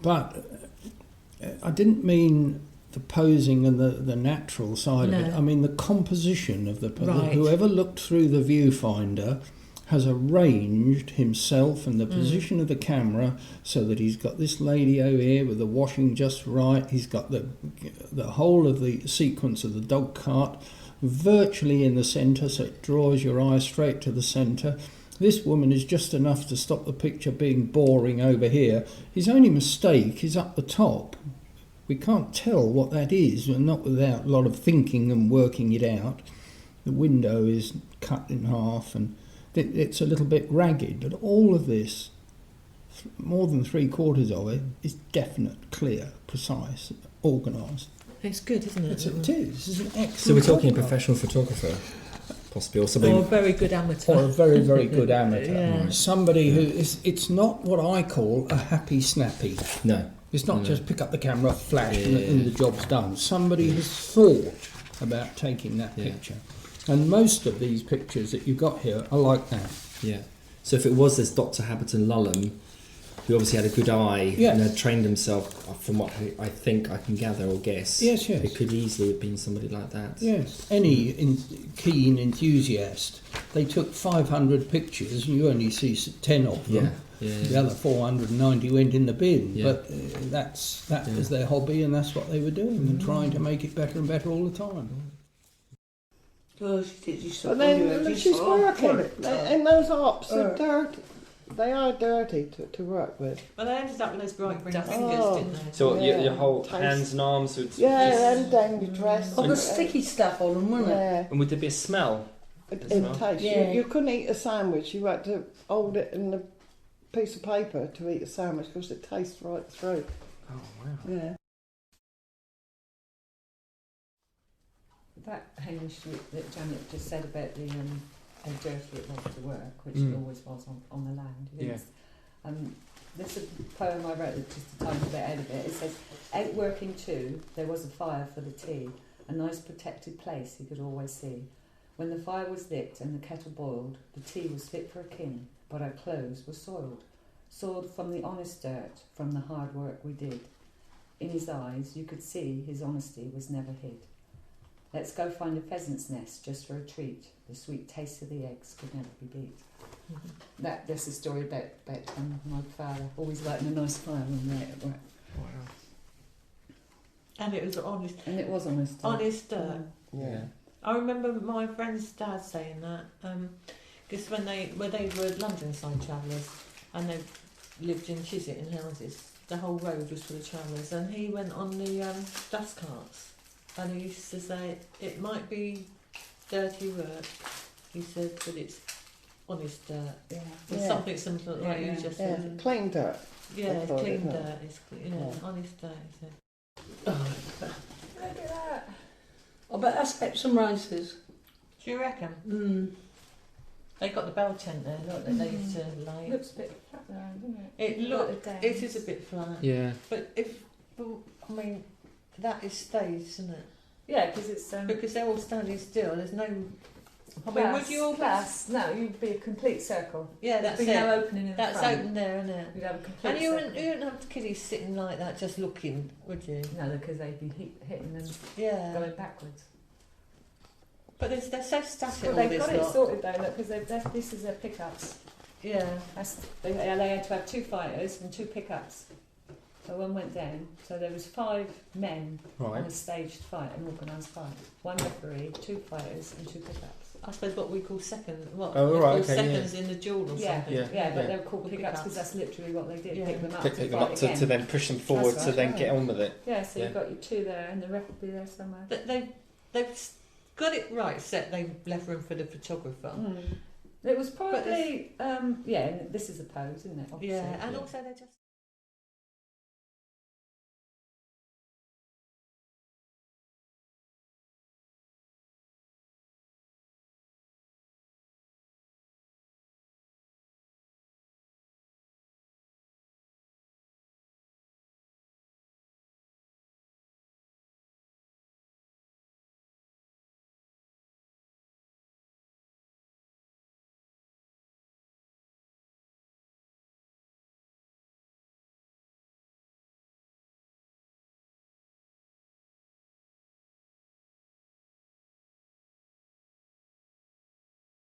But I didn't mean the posing and the natural side of it. I mean the composition of the... Right. Whoever looked through the viewfinder has arranged himself and the position of the camera so that he's got this lady over here with the washing just right. He's got the whole of the sequence of the dog cart virtually in the centre, so it draws your eye straight to the centre. This woman is just enough to stop the picture being boring over here. His only mistake is up the top. We can't tell what that is, and not without a lot of thinking and working it out. The window is cut in half and it's a little bit ragged, but all of this, more than 3/4 of it, is definite, clear, precise, organised. It's good, isn't it? It is. It's an excellent... So we're talking a photograph. professional photographer, possibly, or something... Or a very good amateur. Or a very, very good amateur. Yeah. Somebody who is... It's not what I call a happy snappy. No. It's not just pick up the camera, flash, and the job's done. Somebody has thought about taking that picture. And most of these pictures that you've got here are like that. Yeah. So if it was this Dr. Habberton Lulham, who obviously had a good eye and had trained himself, from what I think I can gather or guess, yes. It could easily have been somebody like that. Yes. Any keen enthusiast, they took 500 pictures and you only see 10 of them. The other 490 went in the bin, but that was their hobby and that's what they were doing and trying to make it better and better all the time. But then she's working, and those ops are dirty. They are dirty to work with. Well, they ended up with those bright green fingers, didn't they? So your whole hands and arms would... and down your dress. Oh, the sticky stuff on them, wasn't it? And would there be a smell? It tastes. You couldn't eat a sandwich. You had to hold it in a piece of paper to eat a sandwich because it tastes right through. Oh, wow. Yeah. That Hamish that Janet just said about the how dirty it was to work, which it always was on the land. Yes. This is a poem I wrote, just a tiny bit out of it. It says, "Out working too, there was a fire for the tea, a nice protected place he could always see. When the fire was lit and the kettle boiled, the tea was fit for a king, but our clothes were soiled from the honest dirt, from the hard work we did. In his eyes, you could see his honesty was never hid. Let's go find a pheasant's nest just for a treat. The sweet taste of the eggs could never be beat." That's a story about my father always lighting a nice fire when they at work. Wow. And it was honest. And it was honest. Honest dirt. Yeah. I remember my friend's dad saying that, because when they were London side travellers and they lived in Chiswick in houses, the whole road was full of travellers, and he went on the dust carts and he used to say, it might be dirty work, he said, but it's honest dirt. Something similar like you just said. Clean dirt. Yeah, clean dirt. It's honest dirt, he said. Oh, look at that. I bet that's Epsom races. Do you reckon? They got the bell tent there, look, that they used to lay. Looks a bit flat there, doesn't it? It is a bit flat. Yeah. But I mean, that is staged, isn't it? Yeah, because it's because they're all standing still. There's no. I mean, would you all? No, you'd be a complete circle. Yeah, that's There'd be it. no opening in that's the front. open there, isn't it? You'd have a complete And you circle. wouldn't have the kiddies sitting like that, just looking, would you? No, because they'd be hitting them, going backwards. But they're so static. Well, they've got it sorted though, look, because this is their pickups. Yeah. They had to have 2 fighters and 2 pickups. So one went down. So there was 5 men on a staged fight, an organised fight. 1 referee, 2 fighters and 2 pickups. I suppose what we call seconds in the duel or something. Yeah, but they were called pickups because that's literally what they did. Pick them up, pick them up to then push them forward to then get on with it. Yeah, so you've got your 2 there and the ref will be there somewhere. But they've got it right, except they've left room for the photographer. It was probably, this is a pose, isn't it? Obviously. Yeah, and also they're just...